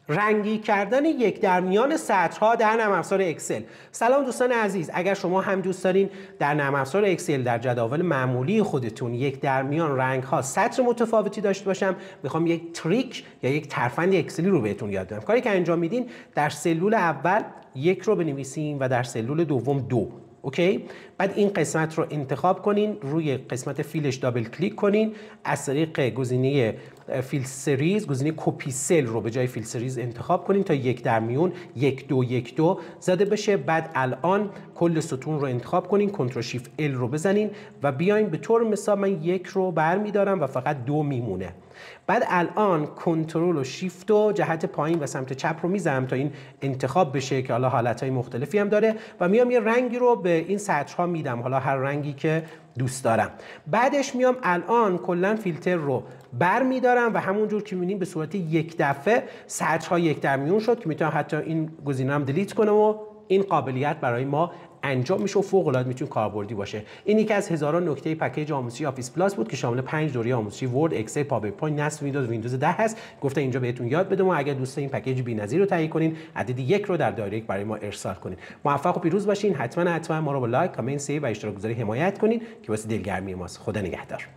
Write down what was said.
رنگی کردن یک در میان سطرها در نرم افزار اکسل. سلام دوستان عزیز، اگر شما هم دوست دارین در نرم افزار اکسل در جداول معمولی خودتون یک در میان رنگ ها سطر متفاوتی داشته باشم، میخوام یک تریک یا یک ترفند اکسلی رو بهتون یاد بدم. کاری که انجام میدین در سلول اول 1 رو بنویسین و در سلول دوم 2. اوکی؟ بعد این قسمت رو انتخاب کنین، روی قسمت فیلش دابل کلیک کنین، از طریق گزینه فیل سریز گزینه کپی سل رو به جای فیل سریز انتخاب کنین تا یک در میون 1 2 1 2 زده بشه. بعد الان کل ستون رو انتخاب کنین، کنترل شیفت ال رو بزنین و بیاین به طور مثال من 1 رو برمیدارم و فقط 2 میمونه. بعد الان کنترل و شیفت و جهت پایین و سمت چپ رو میزنم تا این انتخاب بشه که حالا حالتهای مختلفی هم داره و میام یه رنگی رو به این سطرها میدم، حالا هر رنگی که دوست دارم. بعدش میام الان کلا فیلتر رو برمیدارم و همونجور که میبینیم به صورت یک دفعه سطرها یک در میون شد که میتونم حتی این گزینه هم دیلیت کنم و این قابلیت برای ما انجام میشه و فوق العاده میتونه کاربردی باشه. این یکی از هزاران نکته پکیج آموزشی آفیس پلاس بود که شامل 5 دوره آموزشی ورد، اکسل، پاورپوینت، نصب ویندوز 10 هست. گفتم اینجا بهتون یاد بدم و اگر دوست این پکیج بی‌نظیر رو تهیه کنین، عدد 1 رو در دایرکت برای ما ارسال کنین. موفق و پیروز باشین. حتما ما رو با لایک، کامنت، سیو و اشتراک گذاری حمایت کنین که واسه دلگرمی ماست. خدا نگهدار.